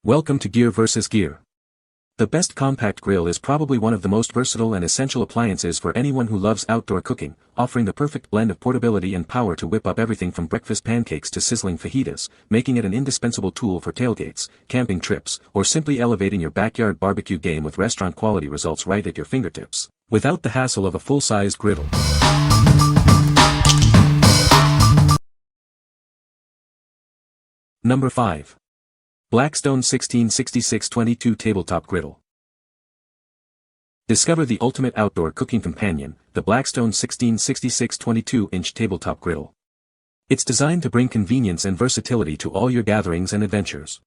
Welcome to Gear vs. Gear. The best compact grill is probably one of the most versatile and essential appliances for anyone who loves outdoor cooking, offering the perfect blend of portability and power to whip up everything from breakfast pancakes to sizzling fajitas, making it an indispensable tool for tailgates, camping trips, or simply elevating your backyard barbecue game with restaurant-quality results right at your fingertips, without the hassle of a full-sized griddle. Number 5. Blackstone 1666-22 Tabletop Griddle. Discover the ultimate outdoor cooking companion, the Blackstone 1666 22-inch Tabletop Griddle. It's designed to bring convenience and versatility to all your gatherings and adventures.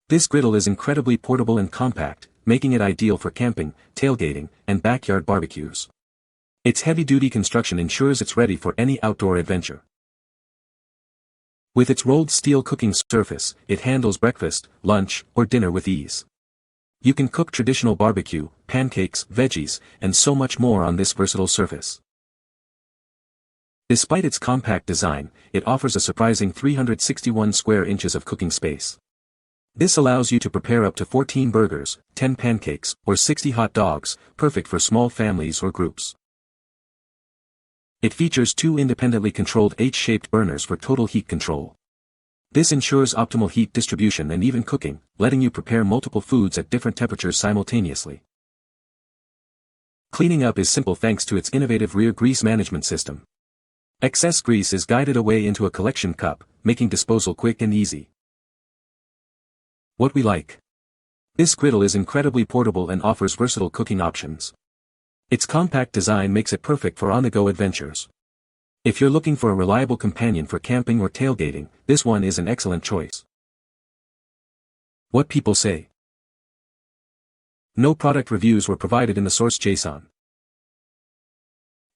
This griddle is incredibly portable and compact, making it ideal for camping, tailgating, and backyard barbecues. Its heavy-duty construction ensures it's ready for any outdoor adventure. With its rolled steel cooking surface, it handles breakfast, lunch, or dinner with ease. You can cook traditional barbecue, pancakes, veggies, and so much more on this versatile surface. Despite its compact design, it offers a surprising 361 square inches of cooking space. This allows you to prepare up to 14 burgers, 10 pancakes, or 60 hot dogs, perfect for small families or groups. It features two independently controlled H-shaped burners for total heat control. This ensures optimal heat distribution and even cooking, letting you prepare multiple foods at different temperatures simultaneously. Cleaning up is simple thanks to its innovative rear grease management system. Excess grease is guided away into a collection cup, making disposal quick and easy. What we like. This griddle is incredibly portable and offers versatile cooking options. Its compact design makes it perfect for on-the-go adventures. If you're looking for a reliable companion for camping or tailgating, this one is an excellent choice. What people say. No product reviews were provided in the source JSON.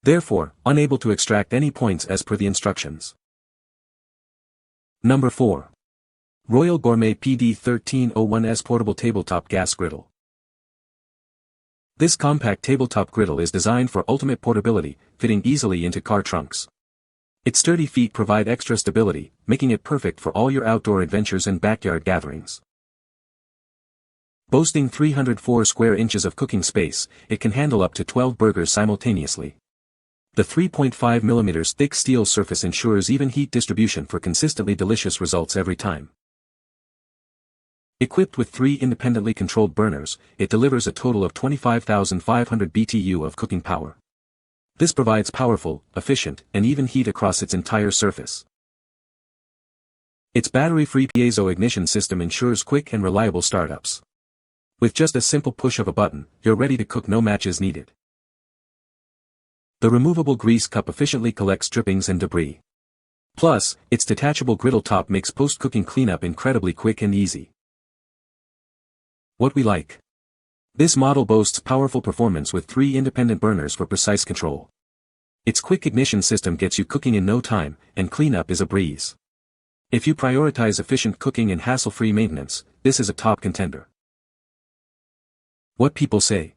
Therefore, unable to extract any points as per the instructions. Number 4. Royal Gourmet PD1301S Portable Tabletop Gas Griddle. This compact tabletop griddle is designed for ultimate portability, fitting easily into car trunks. Its sturdy feet provide extra stability, making it perfect for all your outdoor adventures and backyard gatherings. Boasting 304 square inches of cooking space, it can handle up to 12 burgers simultaneously. The 3.5 mm thick steel surface ensures even heat distribution for consistently delicious results every time. Equipped with 3 independently controlled burners, it delivers a total of 25,500 BTU of cooking power. This provides powerful, efficient, and even heat across its entire surface. Its battery-free piezo ignition system ensures quick and reliable startups. With just a simple push of a button, you're ready to cook, no matches needed. The removable grease cup efficiently collects drippings and debris. Plus, its detachable griddle top makes post-cooking cleanup incredibly quick and easy. What we like. This model boasts powerful performance with 3 independent burners for precise control. Its quick ignition system gets you cooking in no time, and cleanup is a breeze. If you prioritize efficient cooking and hassle-free maintenance, this is a top contender. What people say.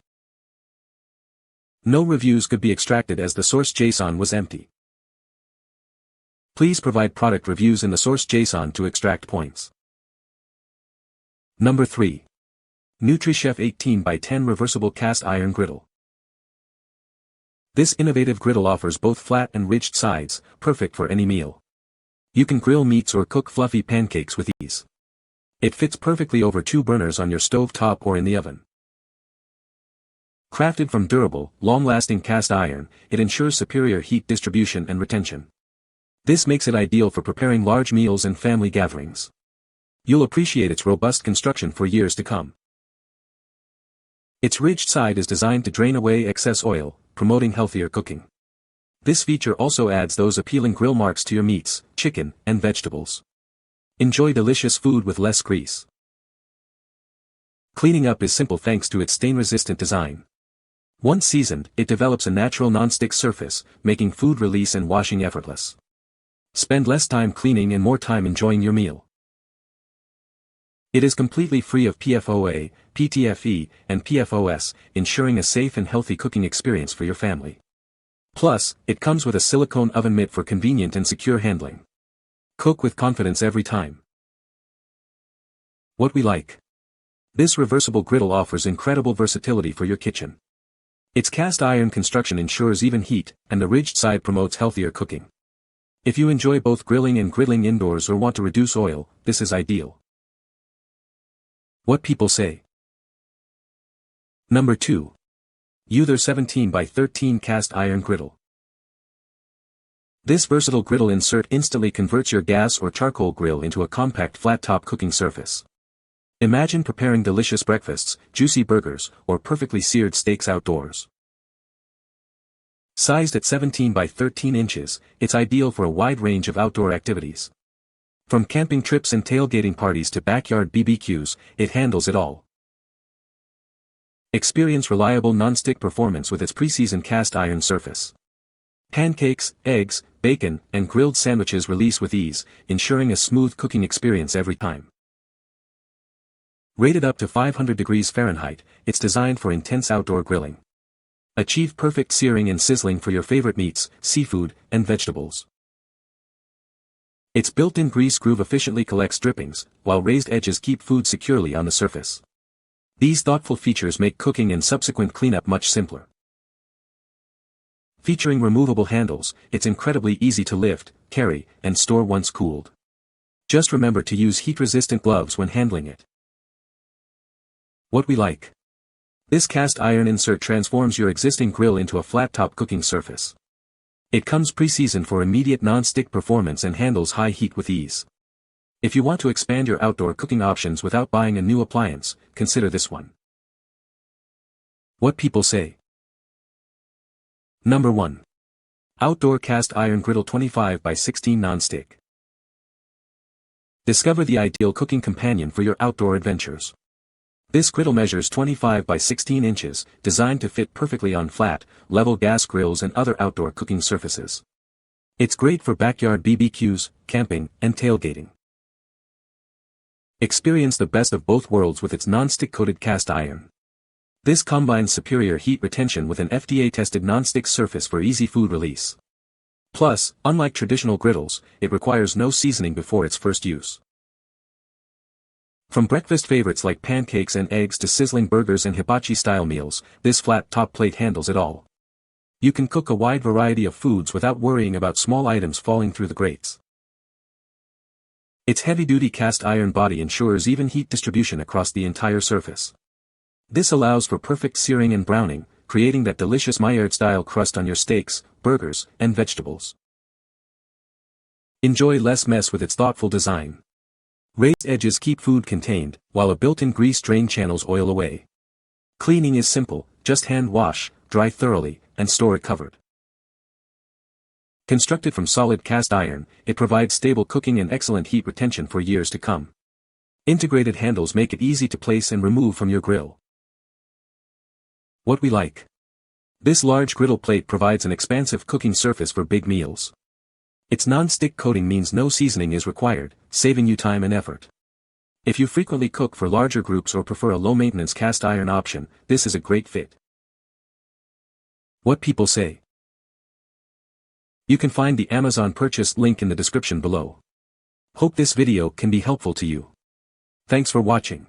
No reviews could be extracted as the source JSON was empty. Please provide product reviews in the source JSON to extract points. Number 3. NutriChef 18x10 Reversible Cast Iron Griddle. This innovative griddle offers both flat and ridged sides, perfect for any meal. You can grill meats or cook fluffy pancakes with ease. It fits perfectly over 2 burners on your stove top or in the oven. Crafted from durable, long-lasting cast iron, it ensures superior heat distribution and retention. This makes it ideal for preparing large meals and family gatherings. You'll appreciate its robust construction for years to come. Its ridged side is designed to drain away excess oil, promoting healthier cooking. This feature also adds those appealing grill marks to your meats, chicken, and vegetables. Enjoy delicious food with less grease. Cleaning up is simple thanks to its stain-resistant design. Once seasoned, it develops a natural non-stick surface, making food release and washing effortless. Spend less time cleaning and more time enjoying your meal. It is completely free of PFOA, PTFE, and PFOS, ensuring a safe and healthy cooking experience for your family. Plus, it comes with a silicone oven mitt for convenient and secure handling. Cook with confidence every time. What we like. This reversible griddle offers incredible versatility for your kitchen. Its cast iron construction ensures even heat, and the ridged side promotes healthier cooking. If you enjoy both grilling and griddling indoors or want to reduce oil, this is ideal. What people say. Number 2. Utheer 17 by 13 cast iron griddle. This versatile griddle insert instantly converts your gas or charcoal grill into a compact flat-top cooking surface. Imagine preparing delicious breakfasts, juicy burgers, or perfectly seared steaks outdoors. Sized at 17 by 13 inches, it's ideal for a wide range of outdoor activities. From camping trips and tailgating parties to backyard BBQs, it handles it all. Experience reliable non-stick performance with its pre-seasoned cast iron surface. Pancakes, eggs, bacon, and grilled sandwiches release with ease, ensuring a smooth cooking experience every time. Rated up to 500 degrees Fahrenheit, it's designed for intense outdoor grilling. Achieve perfect searing and sizzling for your favorite meats, seafood, and vegetables. Its built-in grease groove efficiently collects drippings, while raised edges keep food securely on the surface. These thoughtful features make cooking and subsequent cleanup much simpler. Featuring removable handles, it's incredibly easy to lift, carry, and store once cooled. Just remember to use heat-resistant gloves when handling it. What we like. This cast iron insert transforms your existing grill into a flat-top cooking surface. It comes pre-seasoned for immediate non-stick performance and handles high heat with ease. If you want to expand your outdoor cooking options without buying a new appliance, consider this one. What people say. Number 1. Outdoor Cast Iron Griddle 25 by 16 Nonstick. Discover the ideal cooking companion for your outdoor adventures. This griddle measures 25 by 16 inches, designed to fit perfectly on flat, level gas grills and other outdoor cooking surfaces. It's great for backyard BBQs, camping, and tailgating. Experience the best of both worlds with its non-stick coated cast iron. This combines superior heat retention with an FDA-tested non-stick surface for easy food release. Plus, unlike traditional griddles, it requires no seasoning before its first use. From breakfast favorites like pancakes and eggs to sizzling burgers and hibachi-style meals, this flat top plate handles it all. You can cook a wide variety of foods without worrying about small items falling through the grates. Its heavy-duty cast iron body ensures even heat distribution across the entire surface. This allows for perfect searing and browning, creating that delicious Maillard-style crust on your steaks, burgers, and vegetables. Enjoy less mess with its thoughtful design. Raised edges keep food contained, while a built-in grease drain channels oil away. Cleaning is simple, just hand wash, dry thoroughly, and store it covered. Constructed from solid cast iron, it provides stable cooking and excellent heat retention for years to come. Integrated handles make it easy to place and remove from your grill. What we like. This large griddle plate provides an expansive cooking surface for big meals. Its non-stick coating means no seasoning is required, saving you time and effort. If you frequently cook for larger groups or prefer a low-maintenance cast iron option, this is a great fit. What people say. You can find the Amazon purchase link in the description below. Hope this video can be helpful to you. Thanks for watching.